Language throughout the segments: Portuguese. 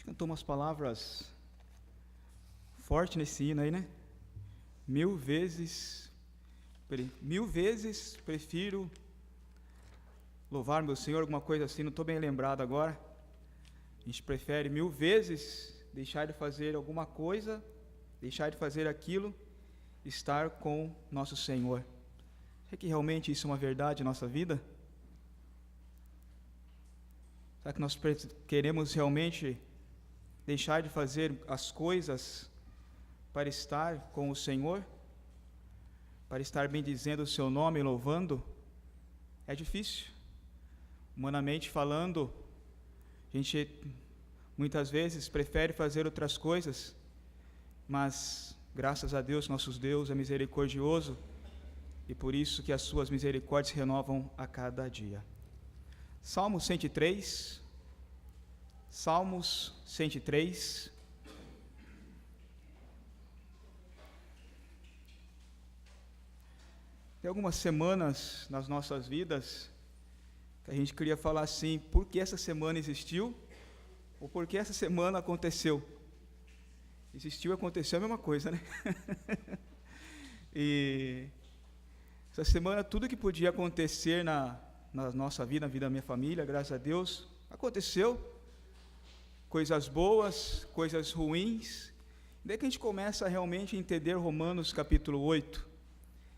Cantou umas palavras fortes nesse hino aí, né? Mil vezes prefiro louvar meu Senhor, alguma coisa assim, não estou bem lembrado agora. A gente prefere 1000 vezes deixar de fazer alguma coisa, deixar de fazer aquilo, estar com nosso Senhor. Será que realmente isso é uma verdade em nossa vida? Será que nós queremos realmente deixar de fazer as coisas para estar com o Senhor? Para estar bendizendo o seu nome, louvando? É difícil. Humanamente falando, a gente muitas vezes prefere fazer outras coisas, mas graças a Deus, nosso Deus é misericordioso, e por isso que as suas misericórdias se renovam a cada dia. Salmo 103, Salmos 103. Tem algumas semanas nas nossas vidas que a gente queria falar assim, por que essa semana existiu, ou por que essa semana aconteceu. Existiu e aconteceu a mesma coisa, né? E essa semana tudo que podia acontecer na nossa vida, na vida da minha família, graças a Deus, aconteceu. Coisas boas, coisas ruins. Daí que a gente começa a realmente entender Romanos capítulo 8,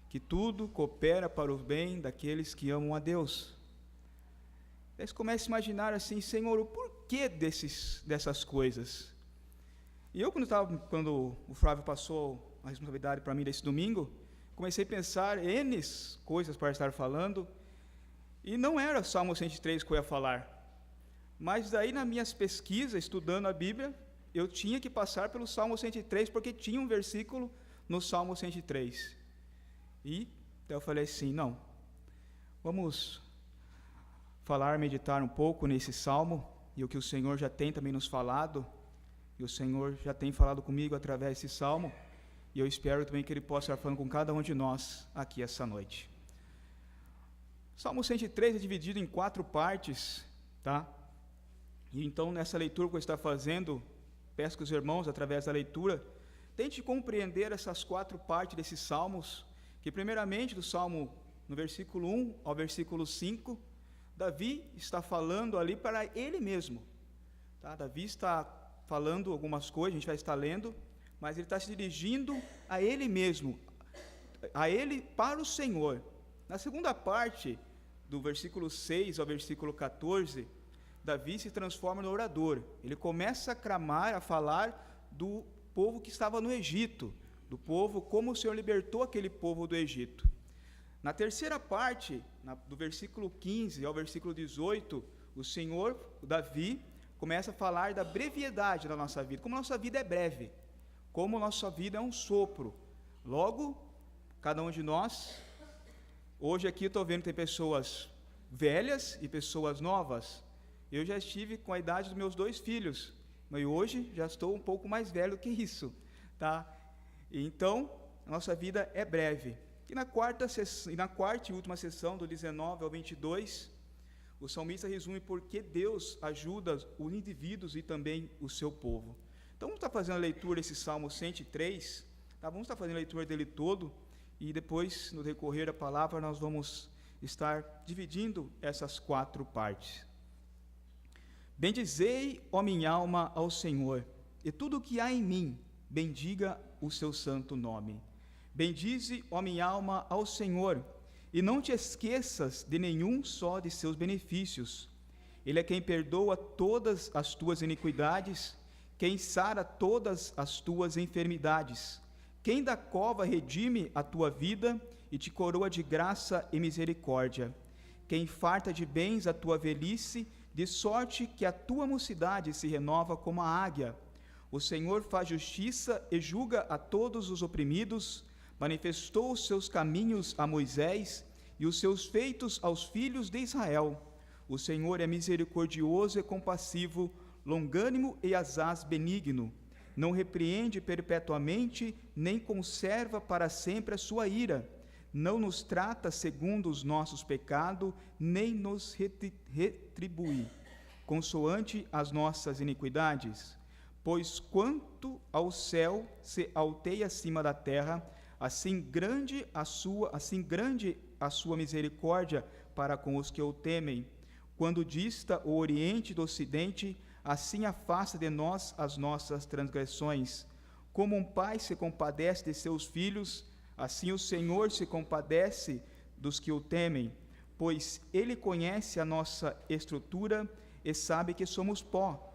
que tudo coopera para o bem daqueles que amam a Deus. Daí você começa a imaginar assim, Senhor, o porquê dessas coisas? E eu, quando o Flávio passou a responsabilidade para mim desse domingo, comecei a pensar N coisas para estar falando, e não era Salmo 103 que eu ia falar. Mas daí, nas minhas pesquisas, estudando a Bíblia, eu tinha que passar pelo Salmo 103, porque tinha um versículo no Salmo 103. E eu falei assim, não, vamos meditar um pouco nesse Salmo, e o que o Senhor já tem também nos falado, e o Senhor já tem falado comigo através desse Salmo, e eu espero também que Ele possa estar falando com cada um de nós aqui essa noite. Salmo 103 é dividido em 4 partes, tá? E então, nessa leitura que eu estou fazendo, peço que os irmãos, através da leitura, tente compreender essas 4 partes desses salmos, que primeiramente, do salmo, no versículo 1 ao versículo 5, Davi está falando ali para ele mesmo. Tá? Davi está falando algumas coisas, a gente vai estar lendo, mas ele está se dirigindo a ele mesmo, a ele para o Senhor. Na segunda parte, do versículo 6 ao versículo 14, Davi se transforma no orador. Ele começa a clamar, a falar do povo que estava no Egito, do povo, como o Senhor libertou aquele povo do Egito. Na terceira parte, do versículo 15 ao versículo 18, o Davi, começa a falar da brevidade da nossa vida, como a nossa vida é breve, como a nossa vida é um sopro. Logo, cada um de nós, hoje aqui eu estou vendo que tem pessoas velhas e pessoas novas. Eu já estive com a idade dos meus 2 filhos, mas hoje já estou um pouco mais velho que isso, tá? Então, a nossa vida é breve. E na quarta e última sessão, do 19 ao 22, o salmista resume por que Deus ajuda os indivíduos e também o seu povo. Então, vamos estar fazendo a leitura desse Salmo 103, tá? Vamos estar fazendo a leitura dele todo, e depois, no decorrer da palavra, nós vamos estar dividindo essas 4 partes. Bendizei, ó minha alma, ao Senhor, e tudo o que há em mim, bendiga o seu santo nome. Bendize, ó minha alma, ao Senhor, e não te esqueças de nenhum só de seus benefícios. Ele é quem perdoa todas as tuas iniquidades, quem sara todas as tuas enfermidades, quem da cova redime a tua vida e te coroa de graça e misericórdia, quem farta de bens a tua velhice, de sorte que a tua mocidade se renova como a águia. O Senhor faz justiça e julga a todos os oprimidos, manifestou os seus caminhos a Moisés e os seus feitos aos filhos de Israel. O Senhor é misericordioso e compassivo, longânimo e asaz benigno. Não repreende perpetuamente, nem conserva para sempre a sua ira. Não nos trata segundo os nossos pecados, nem nos retribui consoante as nossas iniquidades. Pois quanto ao céu se alteia acima da terra, assim grande a sua misericórdia para com os que o temem. Quando dista o oriente do ocidente, assim afasta de nós as nossas transgressões. Como um pai se compadece de seus filhos, assim o Senhor se compadece dos que o temem, pois Ele conhece a nossa estrutura e sabe que somos pó.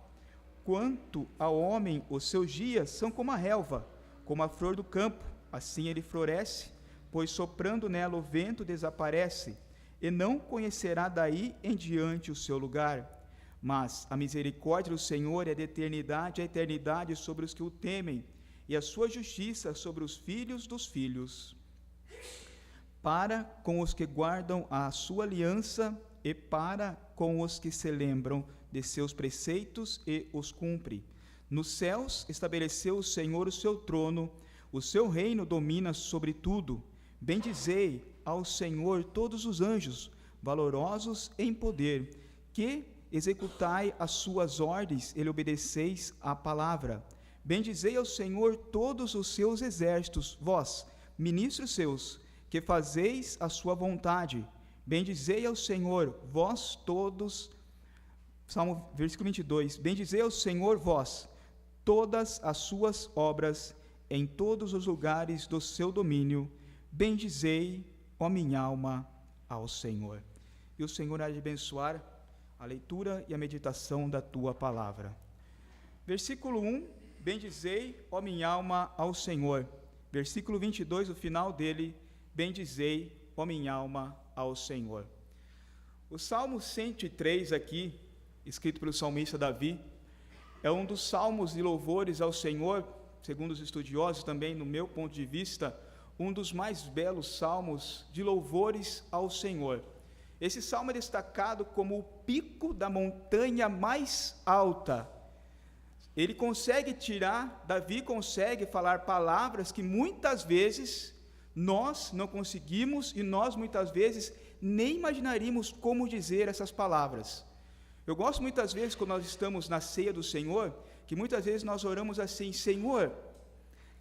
Quanto ao homem, os seus dias são como a relva, como a flor do campo, assim ele floresce, pois soprando nela o vento desaparece, e não conhecerá daí em diante o seu lugar. Mas a misericórdia do Senhor é de eternidade a eternidade sobre os que o temem, e a sua justiça sobre os filhos dos filhos, para com os que guardam a sua aliança e para com os que se lembram de seus preceitos e os cumpre. Nos céus estabeleceu o Senhor o seu trono, o seu reino domina sobre tudo. Bendizei ao Senhor todos os anjos, valorosos em poder, que executai as suas ordens e lhe obedeceis à palavra. Bendizei ao Senhor todos os seus exércitos, vós, ministros seus, que fazeis a sua vontade. Bendizei ao Senhor, vós todos, versículo 22, bendizei ao Senhor, vós, todas as suas obras, em todos os lugares do seu domínio, bendizei, ó minha alma, ao Senhor. E o Senhor há de abençoar a leitura e a meditação da tua palavra. Versículo 1, bendizei, ó minha alma, ao Senhor. Versículo 22, o final dele, bendizei, ó minha alma, ao Senhor. O Salmo 103 aqui, escrito pelo salmista Davi, é um dos salmos de louvores ao Senhor, segundo os estudiosos, também no meu ponto de vista, um dos mais belos salmos de louvores ao Senhor. Esse salmo é destacado como o pico da montanha mais alta. Davi consegue falar palavras que muitas vezes nós não conseguimos e nós muitas vezes nem imaginaríamos como dizer essas palavras. Eu gosto muitas vezes, quando nós estamos na ceia do Senhor, que muitas vezes nós oramos assim: Senhor,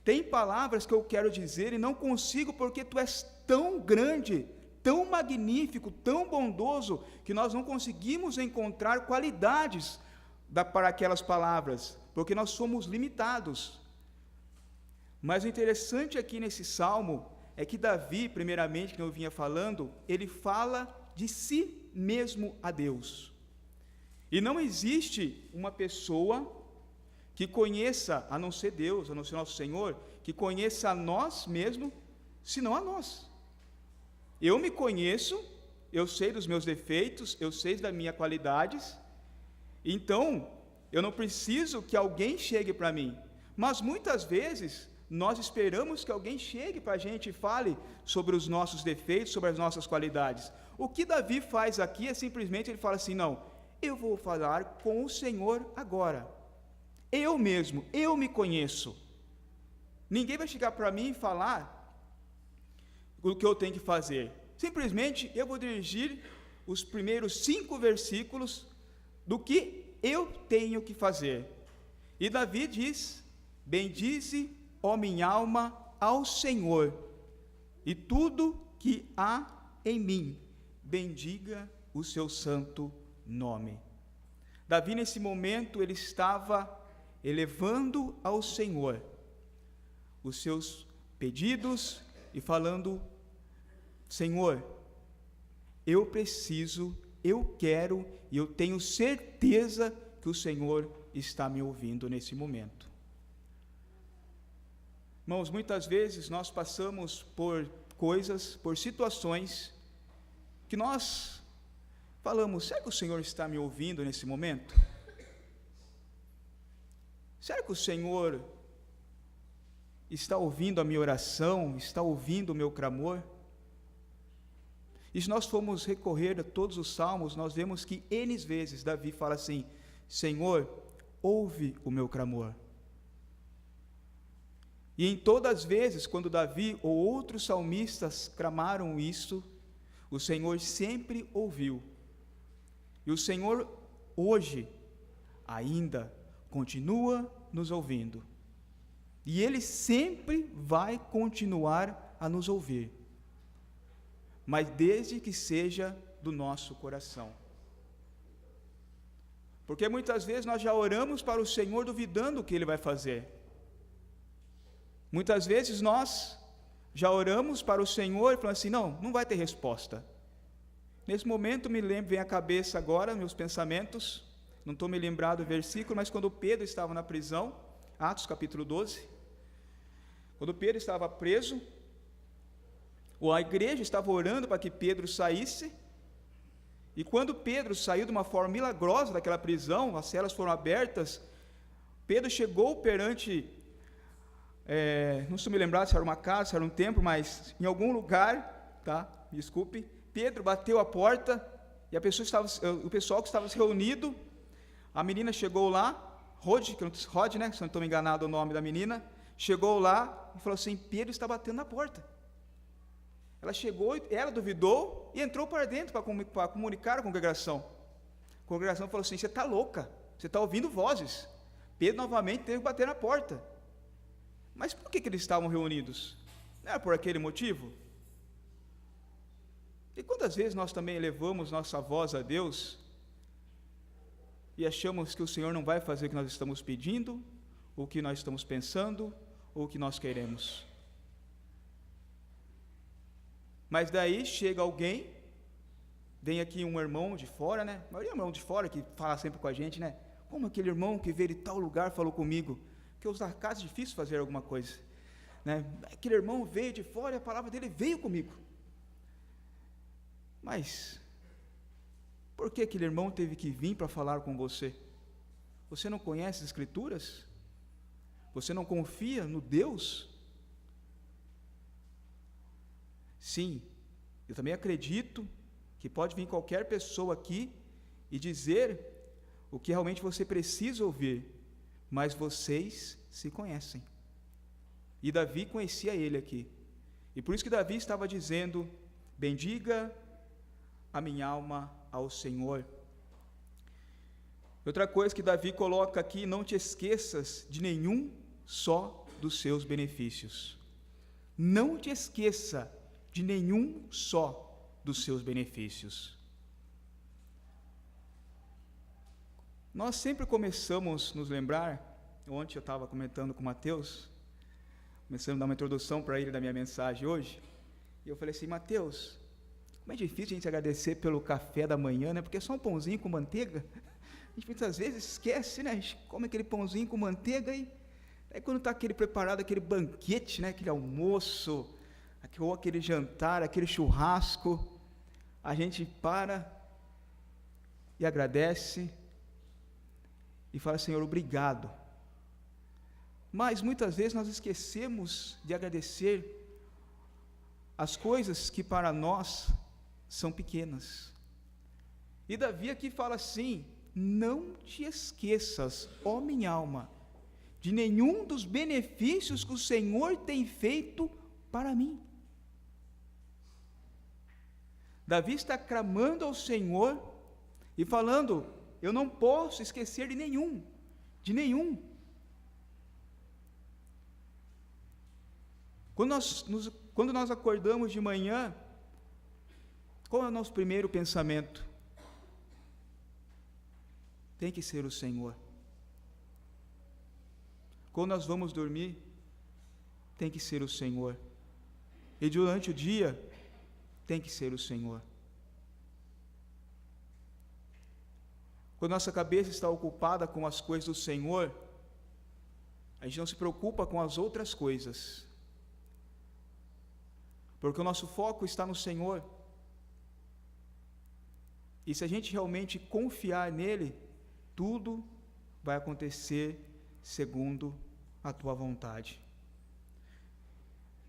tem palavras que eu quero dizer e não consigo porque Tu és tão grande, tão magnífico, tão bondoso, que nós não conseguimos encontrar qualidades para aquelas palavras, porque nós somos limitados. Mas o interessante aqui nesse salmo é que Davi, primeiramente, que eu vinha falando, ele fala de si mesmo a Deus. E não existe uma pessoa que conheça, a não ser Deus, a não ser nosso Senhor, que conheça a nós mesmos, senão a nós. Eu me conheço, eu sei dos meus defeitos, eu sei das minhas qualidades, então eu não preciso que alguém chegue para mim, mas muitas vezes nós esperamos que alguém chegue para a gente e fale sobre os nossos defeitos, sobre as nossas qualidades. O que Davi faz aqui é simplesmente, ele fala assim: não, eu vou falar com o Senhor agora, eu mesmo, eu me conheço, ninguém vai chegar para mim e falar o que eu tenho que fazer, simplesmente eu vou dirigir os primeiros 5 versículos do que eu tenho que fazer. E Davi diz: bendize, ó minha alma, ao Senhor, e tudo que há em mim, bendiga o seu santo nome. Davi, nesse momento, ele estava elevando ao Senhor os seus pedidos e falando: Senhor, eu preciso, eu quero e eu tenho certeza que o Senhor está me ouvindo nesse momento. Irmãos, muitas vezes nós passamos por coisas, por situações, que nós falamos: será que o Senhor está me ouvindo nesse momento? Será que o Senhor está ouvindo a minha oração, está ouvindo o meu clamor? E se nós formos recorrer a todos os salmos, nós vemos que N vezes Davi fala assim: Senhor, ouve o meu clamor. E em todas as vezes, quando Davi ou outros salmistas clamaram isso, o Senhor sempre ouviu. E o Senhor hoje ainda continua nos ouvindo. E Ele sempre vai continuar a nos ouvir, mas desde que seja do nosso coração. Porque muitas vezes nós já oramos para o Senhor duvidando o que Ele vai fazer. Muitas vezes nós já oramos para o Senhor e falamos assim, não vai ter resposta. Nesse momento vem à cabeça agora, meus pensamentos, não estou me lembrado do versículo, mas quando Pedro estava na prisão, Atos capítulo 12, quando Pedro estava preso, a igreja estava orando para que Pedro saísse, e quando Pedro saiu de uma forma milagrosa daquela prisão, as celas foram abertas, Pedro chegou perante, não estou me lembrado se era uma casa, se era um templo, mas em algum lugar, tá? Desculpe, Pedro bateu a porta, e o pessoal que estava reunido, a menina chegou lá, Rod, né, se não estou me enganado o nome da menina, chegou lá e falou assim, Pedro está batendo na porta. Ela chegou, ela duvidou e entrou para dentro para comunicar a congregação. A congregação falou assim, você está louca, você está ouvindo vozes. Pedro novamente teve que bater na porta. Mas por que eles estavam reunidos? Não era por aquele motivo? E quantas vezes nós também elevamos nossa voz a Deus e achamos que o Senhor não vai fazer o que nós estamos pedindo, o que nós estamos pensando, ou o que nós queremos? Mas daí chega alguém, vem aqui um irmão de fora, né? A maioria é um irmão de fora que fala sempre com a gente, né? Como aquele irmão que veio de tal lugar falou comigo, porque os da casa é difícil fazer alguma coisa, né? Aquele irmão veio de fora e a palavra dele veio comigo. Mas por que aquele irmão teve que vir para falar com você? Você não conhece as Escrituras? Você não confia no Deus? Sim, eu também acredito que pode vir qualquer pessoa aqui e dizer o que realmente você precisa ouvir, mas vocês se conhecem. E Davi conhecia ele aqui. E por isso que Davi estava dizendo, bendiga a minha alma ao Senhor. Outra coisa que Davi coloca aqui, não te esqueças de nenhum só dos seus benefícios. Não te esqueça de nenhum só dos seus benefícios. Nós sempre começamos a nos lembrar, ontem eu estava comentando com o Mateus, começando a dar uma introdução para ele da minha mensagem hoje, e eu falei assim, Mateus, como é difícil a gente agradecer pelo café da manhã, né? Porque é só um pãozinho com manteiga, a gente muitas vezes esquece, né? A gente come aquele pãozinho com manteiga e aí quando está aquele preparado, aquele banquete, né? Aquele almoço, ou aquele jantar, aquele churrasco, a gente para e agradece e fala, Senhor, obrigado. Mas muitas vezes nós esquecemos de agradecer as coisas que para nós são pequenas. E Davi aqui fala assim, não te esqueças, ó minha alma, de nenhum dos benefícios que o Senhor tem feito para mim. Davi está clamando ao Senhor e falando, eu não posso esquecer de nenhum. Quando nós acordamos de manhã, qual é o nosso primeiro pensamento? Tem que ser o Senhor. Quando nós vamos dormir, tem que ser o Senhor. E durante o dia, tem que ser o Senhor. Quando nossa cabeça está ocupada com as coisas do Senhor, a gente não se preocupa com as outras coisas, porque o nosso foco está no Senhor. E se a gente realmente confiar nele, tudo vai acontecer segundo a tua vontade.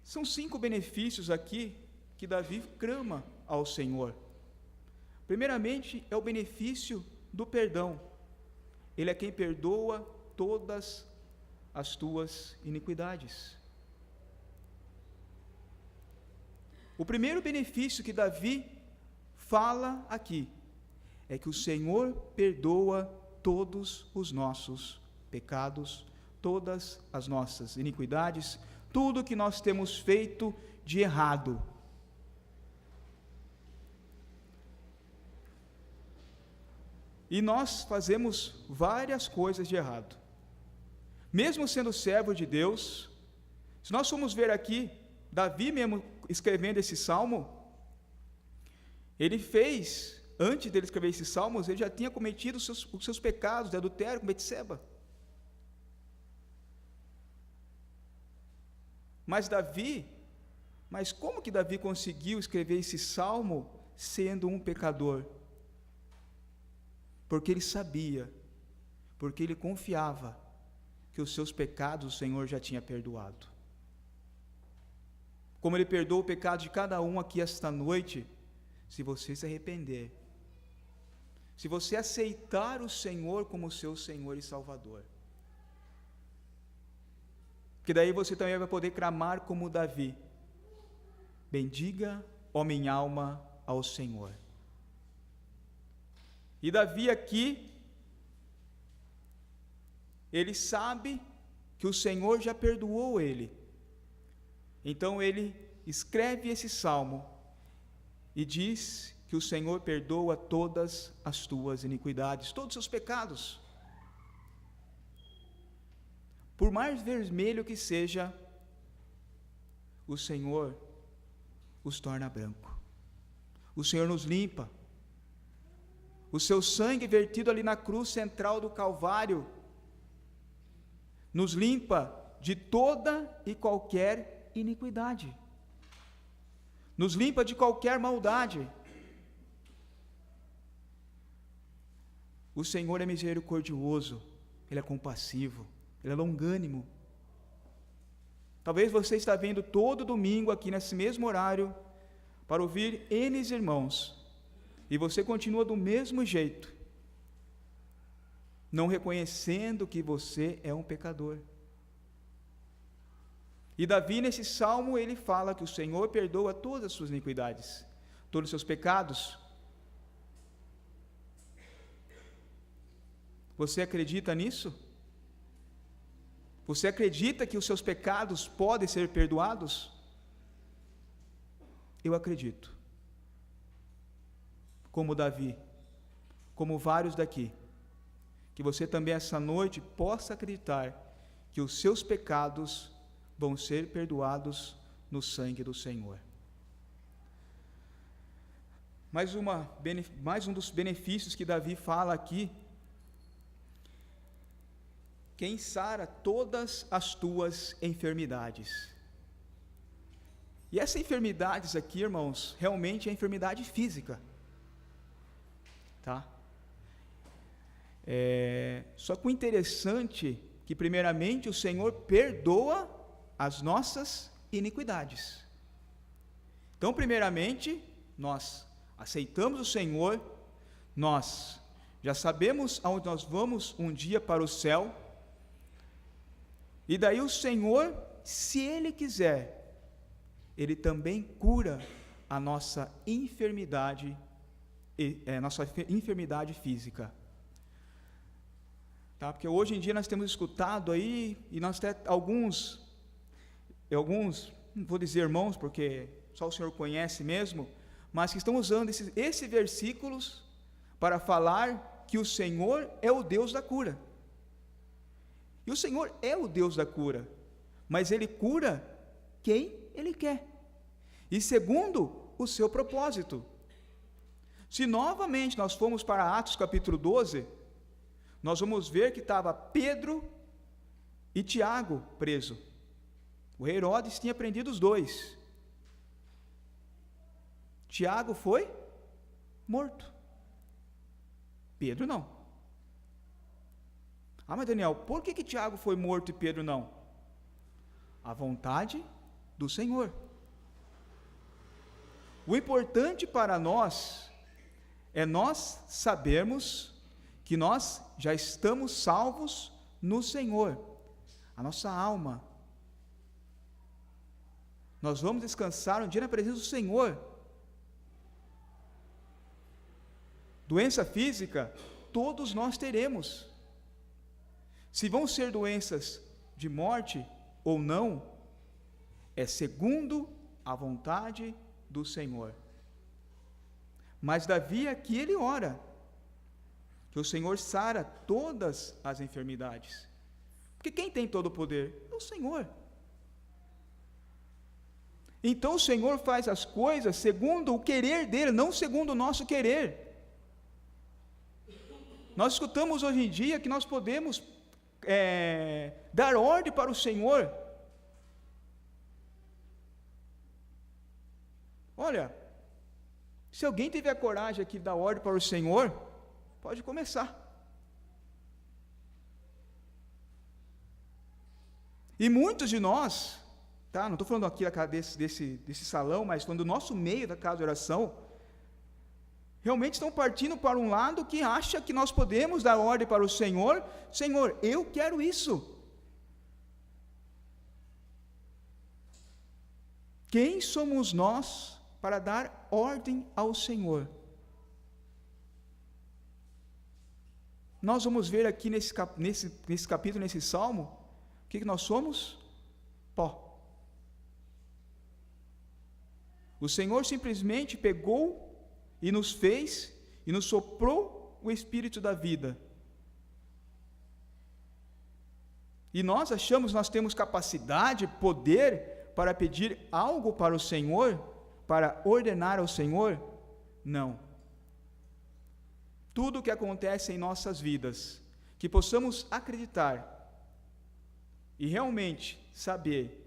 São 5 benefícios aqui que Davi clama ao Senhor. Primeiramente, é o benefício do perdão. Ele é quem perdoa todas as tuas iniquidades. O primeiro benefício que Davi fala aqui é que o Senhor perdoa todos os nossos pecados, todas as nossas iniquidades, tudo que nós temos feito de errado. E nós fazemos várias coisas de errado. Mesmo sendo servo de Deus, se nós formos ver aqui, Davi mesmo escrevendo esse salmo, ele fez, antes dele escrever esses salmos, ele já tinha cometido os seus pecados de adultério com Betseba. Mas como que Davi conseguiu escrever esse salmo sendo um pecador? Porque ele sabia, porque ele confiava que os seus pecados o Senhor já tinha perdoado. Como ele perdoa o pecado de cada um aqui esta noite, se você se arrepender, se você aceitar o Senhor como seu Senhor e Salvador. Que daí você também vai poder clamar como Davi: bendiga, ó minha alma, ao Senhor. E Davi aqui, ele sabe que o Senhor já perdoou ele. Então ele escreve esse salmo e diz que o Senhor perdoa todas as tuas iniquidades, todos os seus pecados. Por mais vermelho que seja, o Senhor os torna branco. O Senhor nos limpa. O seu sangue vertido ali na cruz central do Calvário nos limpa de toda e qualquer iniquidade. Nos limpa de qualquer maldade. O Senhor é misericordioso, Ele é compassivo, Ele é longânimo. Talvez você está vindo todo domingo aqui nesse mesmo horário para ouvir N irmãos, e você continua do mesmo jeito, não reconhecendo que você é um pecador. E Davi, nesse salmo, ele fala que o Senhor perdoa todas as suas iniquidades, todos os seus pecados. Você acredita nisso? Você acredita que os seus pecados podem ser perdoados? Eu acredito. Como Davi, como vários daqui, que você também essa noite possa acreditar que os seus pecados vão ser perdoados no sangue do Senhor. Mais um dos benefícios que Davi fala aqui: quem sara todas as tuas enfermidades. E essas enfermidades aqui, irmãos, realmente é enfermidade física, tá? Só que o interessante é que primeiramente o Senhor perdoa as nossas iniquidades. Então, primeiramente, nós aceitamos o Senhor, nós já sabemos aonde nós vamos um dia para o céu, e daí o Senhor, se Ele quiser, Ele também cura a nossa enfermidade, física. Tá? Porque hoje em dia nós temos escutado aí, e nós temos alguns, não vou dizer irmãos, porque só o Senhor conhece mesmo, mas que estão usando esses versículos para falar que o Senhor é o Deus da cura. E o Senhor é o Deus da cura, mas Ele cura quem Ele quer, e segundo o seu propósito. Se novamente nós formos para Atos capítulo 12, nós vamos ver que estava Pedro e Tiago preso. O rei Herodes tinha prendido os dois. Tiago foi morto. Pedro não. Ah, mas Daniel, por que Tiago foi morto e Pedro não? A vontade do Senhor. O importante para nós é nós sabermos que nós já estamos salvos no Senhor, a nossa alma. Nós vamos descansar um dia na presença do Senhor. Doença física, todos nós teremos. Se vão ser doenças de morte ou não, é segundo a vontade do Senhor. Mas Davi aqui ele ora, que o Senhor sara todas as enfermidades. Porque quem tem todo o poder? É o Senhor. Então o Senhor faz as coisas segundo o querer dele, não segundo o nosso querer. Nós escutamos hoje em dia que nós podemos dar ordem para o Senhor. Olha, se alguém tiver a coragem aqui de dar ordem para o Senhor, pode começar. E muitos de nós, tá? Não estou falando aqui desse salão, mas falando do nosso meio da casa de oração, realmente estão partindo para um lado que acha que nós podemos dar ordem para o Senhor. Senhor, eu quero isso. Quem somos nós para dar ordem ao Senhor? Nós vamos ver aqui nesse capítulo, nesse salmo, o que nós somos? Pó. O Senhor simplesmente pegou e nos fez, e nos soprou o Espírito da vida. E nós achamos que nós temos capacidade, poder, para pedir algo para o Senhor, para ordenar ao Senhor? Não. Tudo o que acontece em nossas vidas, que possamos acreditar, e realmente saber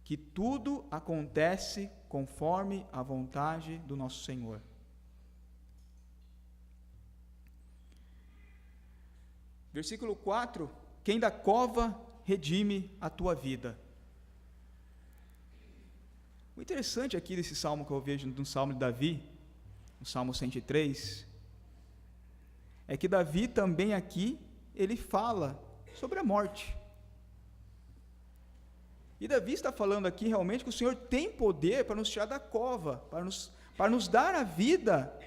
que tudo acontece conforme a vontade do nosso Senhor. Versículo 4, quem da cova redime a tua vida. O interessante aqui desse salmo que eu vejo no salmo de Davi, no salmo 103, é que Davi também aqui, ele fala sobre a morte. E Davi está falando aqui realmente que o Senhor tem poder para nos tirar da cova, para nos dar a vida,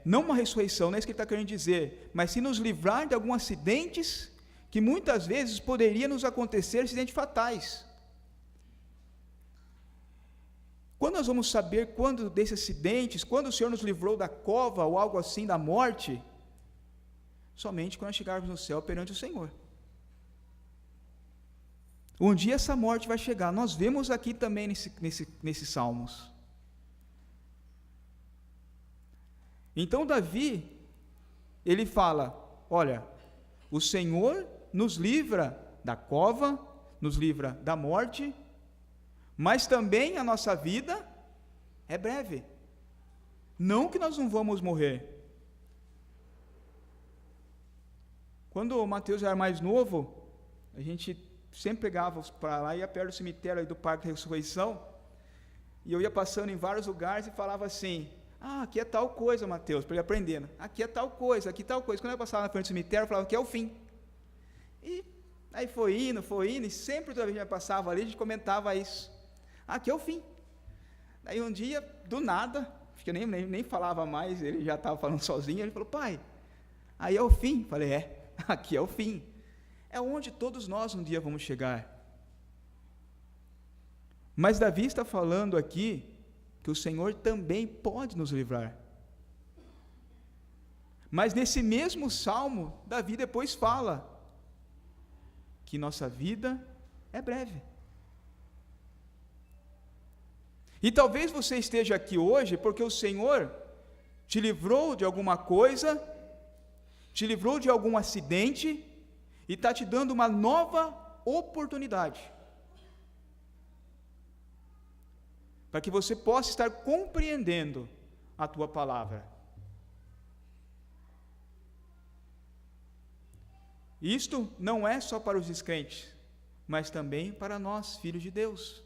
não uma ressurreição, não é isso que ele está querendo dizer, mas sim nos livrar de alguns acidentes que muitas vezes poderiam nos acontecer, acidentes fatais. Quando nós vamos saber quando desses acidentes, quando o Senhor nos livrou da cova ou algo assim, da morte? Somente quando nós chegarmos no céu perante o Senhor. Um dia essa morte vai chegar. Nós vemos aqui também nesses salmos. Então Davi, ele fala, olha, o Senhor nos livra da cova, nos livra da morte, mas também a nossa vida é breve. Não que nós não vamos morrer. Quando o Mateus era mais novo, a gente sempre pegava para lá, ia perto do cemitério do Parque da Ressurreição, e eu ia passando em vários lugares e falava assim, aqui é tal coisa, Mateus, para ele aprendendo, aqui é tal coisa, aqui é tal coisa. Quando eu passava na frente do cemitério, eu falava que é o fim. E aí foi indo, e sempre toda vez que eu passava ali, a gente comentava isso. Aqui é o fim. Daí um dia, do nada, acho que eu nem falava mais, ele já estava falando sozinho, ele falou, pai, aí é o fim. Falei, aqui é o fim. É onde todos nós um dia vamos chegar. Mas Davi está falando aqui que o Senhor também pode nos livrar. Mas nesse mesmo salmo, Davi depois fala que nossa vida é breve. E talvez você esteja aqui hoje porque o Senhor te livrou de alguma coisa, te livrou de algum acidente, e está te dando uma nova oportunidade, para que você possa estar compreendendo a tua palavra. Isto não é só para os descrentes, mas também para nós, filhos de Deus.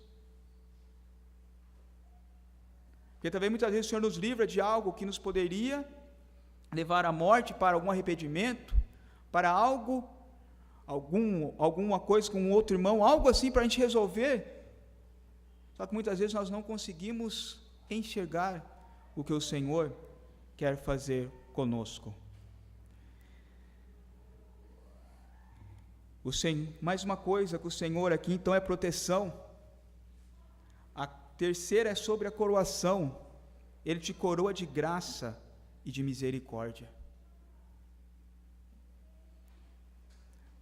Porque também muitas vezes o Senhor nos livra de algo que nos poderia levar à morte, para algum arrependimento, para alguma coisa com um outro irmão, algo assim para a gente resolver. Só que muitas vezes nós não conseguimos enxergar o que o Senhor quer fazer conosco. Mais uma coisa com o Senhor aqui, então, é proteção. A terceira é sobre a coroação. Ele te coroa de graça e de misericórdia.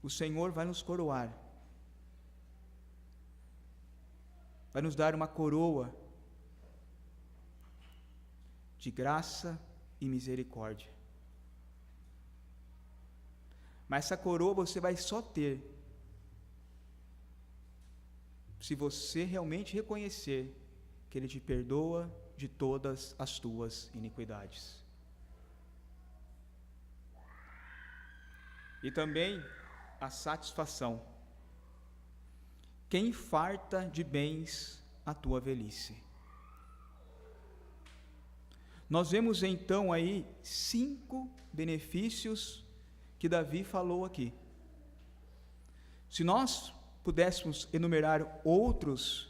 O Senhor vai nos coroar. Vai nos dar uma coroa de graça e misericórdia. Mas essa coroa você vai só ter se você realmente reconhecer que Ele te perdoa de todas as tuas iniquidades. E também a satisfação. Quem farta de bens a tua velhice. Nós vemos então aí 5 benefícios que Davi falou aqui. Se nós pudéssemos enumerar outros,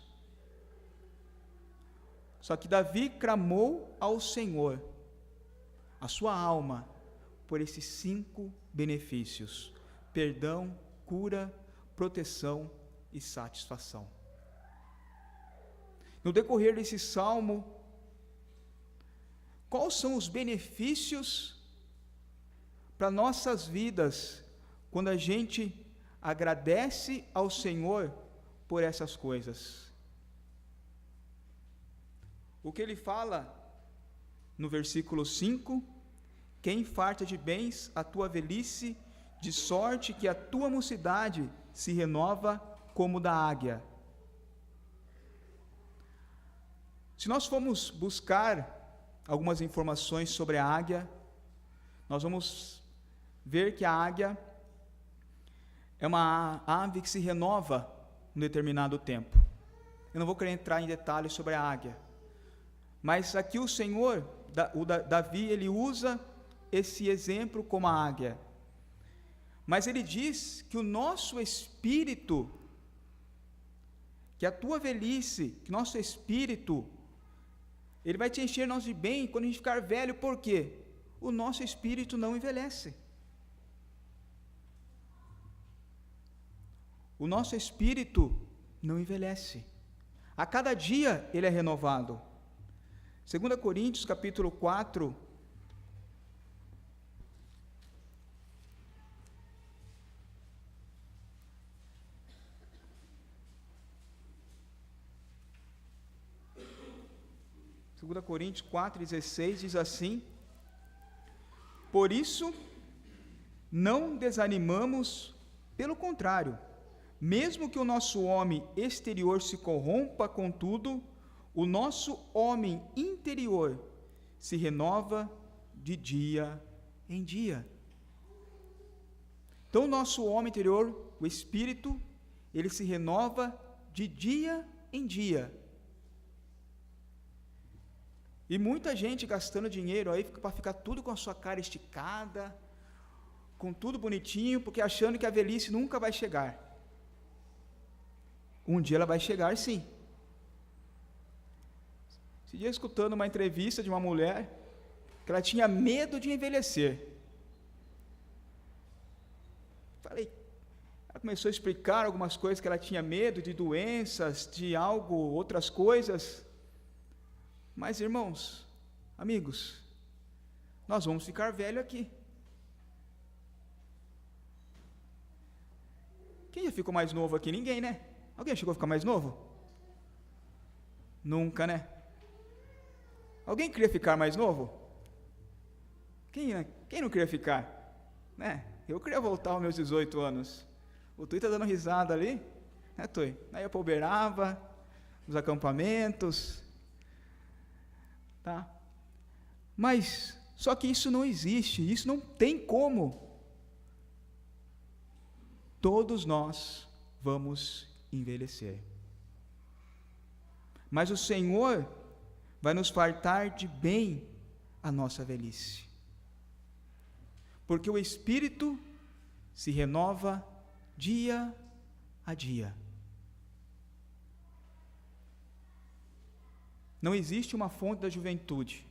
só que Davi clamou ao Senhor, a sua alma, por esses 5 benefícios: perdão, cura, proteção e satisfação. No decorrer desse salmo, quais são os benefícios para nossas vidas quando a gente agradece ao Senhor por essas coisas? O que ele fala no versículo 5: quem farta de bens a tua velhice, de sorte que a tua mocidade se renova como da águia. Se nós formos buscar algumas informações sobre a águia, nós vamos ver que a águia é uma ave que se renova em determinado tempo. Eu não vou querer entrar em detalhes sobre a águia, mas aqui o Senhor, Davi, ele usa esse exemplo como a águia, mas ele diz que o nosso espírito, que a tua velhice, que nosso espírito, ele vai te encher nós de bem quando a gente ficar velho. Por quê? O nosso espírito não envelhece. O nosso espírito não envelhece. A cada dia ele é renovado. 2 Coríntios capítulo 4, Coríntios 4:16 diz assim: por isso não desanimamos, pelo contrário, mesmo que o nosso homem exterior se corrompa, contudo, o nosso homem interior se renova de dia em dia. Então, o nosso homem interior, o espírito, ele se renova de dia em dia. E muita gente gastando dinheiro aí para ficar tudo com a sua cara esticada, com tudo bonitinho, porque achando que a velhice nunca vai chegar. Um dia ela vai chegar, sim. Esse dia, escutando uma entrevista de uma mulher, que ela tinha medo de envelhecer. Ela começou a explicar algumas coisas que ela tinha medo, de doenças, de algo, outras coisas. Mas, irmãos, amigos, nós vamos ficar velho aqui. Quem já ficou mais novo aqui? Ninguém, né? Alguém chegou a ficar mais novo? Nunca, né? Alguém queria ficar mais novo? Quem não queria ficar? Né? Eu queria voltar aos meus 18 anos. O Tui está dando risada ali, né, Tui? Aí eu Uberaba, nos acampamentos, tá? Mas, só que isso não existe, isso não tem como. Todos nós vamos envelhecer. Mas o Senhor vai nos fartar de bem a nossa velhice. Porque o Espírito se renova dia a dia. Não existe uma fonte da juventude.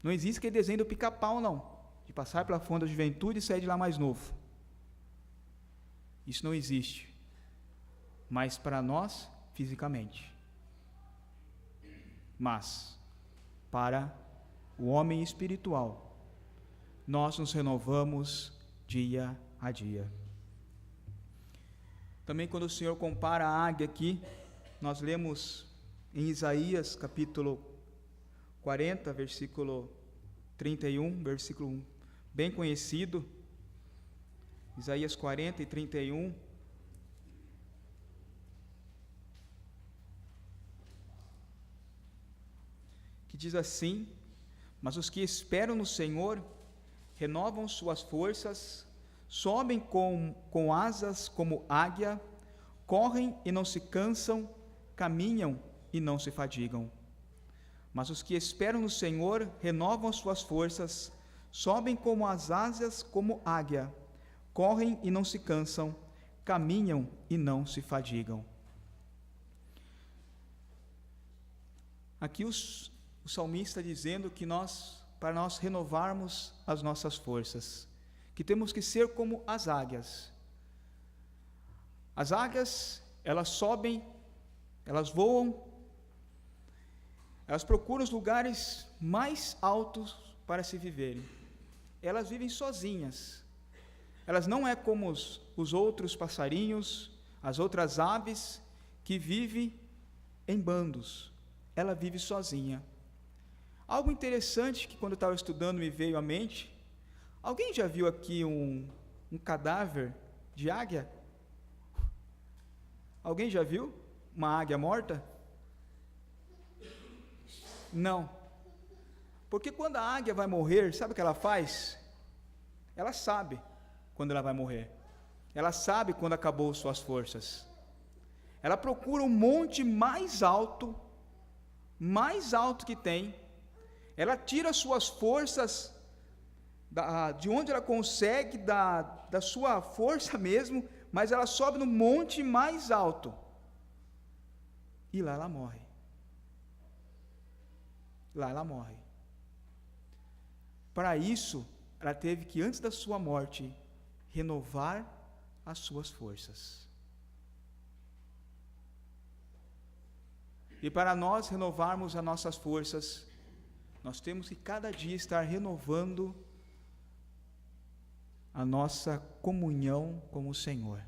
Não existe aquele desenho do pica-pau, não. De passar pela fonte da juventude e sair de lá mais novo. Isso não existe, mas para nós, fisicamente. Mas, para o homem espiritual, nós nos renovamos dia a dia. Também quando o Senhor compara a águia aqui, nós lemos em Isaías capítulo 40, versículo 31, versículo bem conhecido, Isaías 40 e 31, que diz assim: mas os que esperam no Senhor renovam suas forças, sobem com asas como águia, correm e não se cansam, caminham e não se fadigam. Mas os que esperam no Senhor renovam suas forças, sobem como as asas como águia, correm e não se cansam, caminham e não se fadigam. Aqui o salmista dizendo que para nós renovarmos as nossas forças, que temos que ser como as águias. As águias, elas sobem, elas voam, elas procuram os lugares mais altos para se viverem. Elas vivem sozinhas. Elas não é como os outros passarinhos, as outras aves, que vivem em bandos. Ela vive sozinha. Algo interessante que quando eu estava estudando me veio à mente: alguém já viu aqui um cadáver de águia? Alguém já viu uma águia morta? Não. Porque quando a águia vai morrer, sabe o que ela faz? Ela sabe quando ela vai morrer. Ela sabe quando acabou suas forças. Ela procura um monte mais alto que tem. Ela tira suas forças de onde ela consegue, da sua força mesmo, mas ela sobe no monte mais alto. E lá ela morre. Lá ela morre. Para isso, ela teve que, antes da sua morte, renovar as suas forças. E para nós renovarmos as nossas forças, nós temos que cada dia estar renovando a nossa comunhão com o Senhor.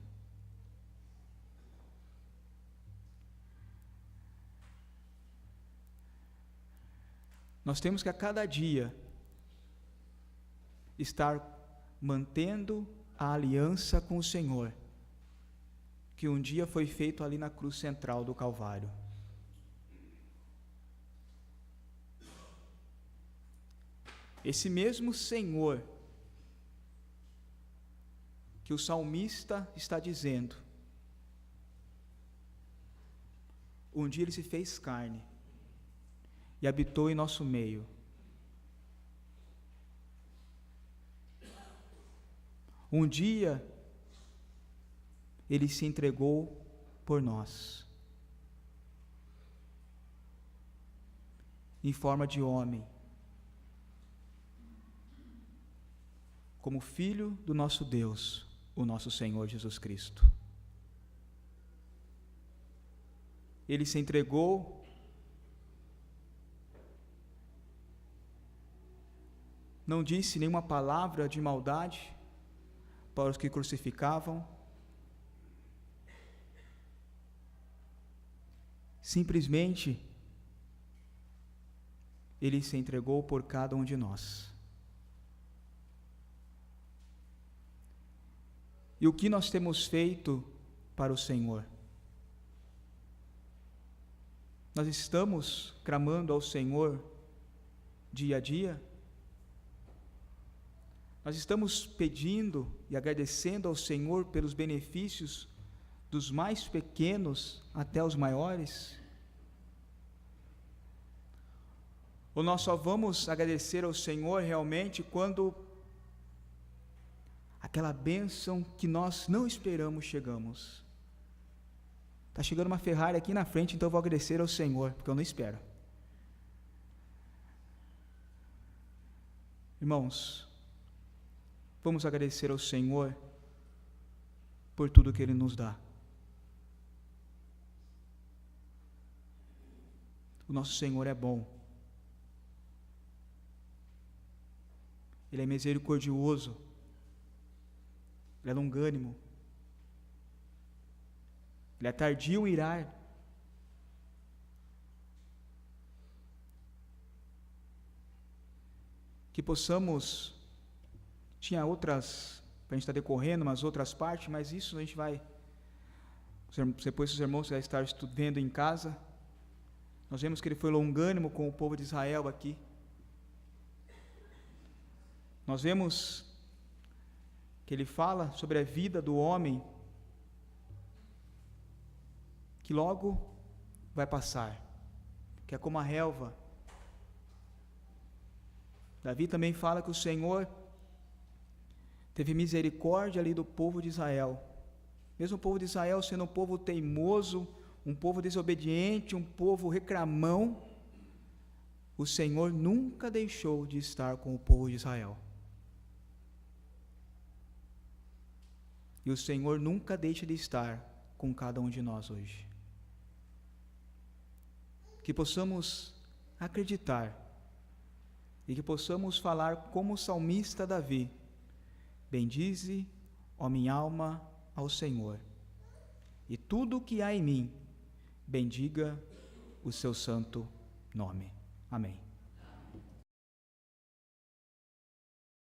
Nós temos que a cada dia estar mantendo a aliança com o Senhor, que um dia foi feito ali na cruz central do Calvário. Esse mesmo Senhor que o salmista está dizendo, um dia ele se fez carne e habitou em nosso meio. Um dia ele se entregou por nós, em forma de homem, como filho do nosso Deus, o nosso Senhor Jesus Cristo. Ele se entregou não disse nenhuma palavra de maldade para os que crucificavam, simplesmente ele se entregou por cada um de nós. E o que nós temos feito para o Senhor? Nós estamos clamando ao Senhor dia a dia? Nós estamos pedindo e agradecendo ao Senhor pelos benefícios dos mais pequenos até os maiores? Ou nós só vamos agradecer ao Senhor realmente quando aquela bênção que nós não esperamos chegamos? Está chegando uma Ferrari aqui na frente, então eu vou agradecer ao Senhor, porque eu não espero. Irmãos, vamos agradecer ao Senhor por tudo que Ele nos dá. O nosso Senhor é bom. Ele é misericordioso. Ele é longânimo. Ele é tardio em irar. Que possamos, tinha outras, para a gente estar decorrendo, umas outras partes, mas isso a gente vai, depois os irmãos vão estar vendo em casa. Nós vemos que ele foi longânimo com o povo de Israel aqui. Nós vemos que ele fala sobre a vida do homem, que logo vai passar, que é como a relva. Davi também fala que o Senhor teve misericórdia ali do povo de Israel. Mesmo o povo de Israel sendo um povo teimoso, um povo desobediente, um povo reclamão, o Senhor nunca deixou de estar com o povo de Israel. E o Senhor nunca deixa de estar com cada um de nós hoje. Que possamos acreditar e que possamos falar como o salmista Davi: bendize, ó minha alma, ao Senhor, e tudo o que há em mim, bendiga o seu santo nome. Amém.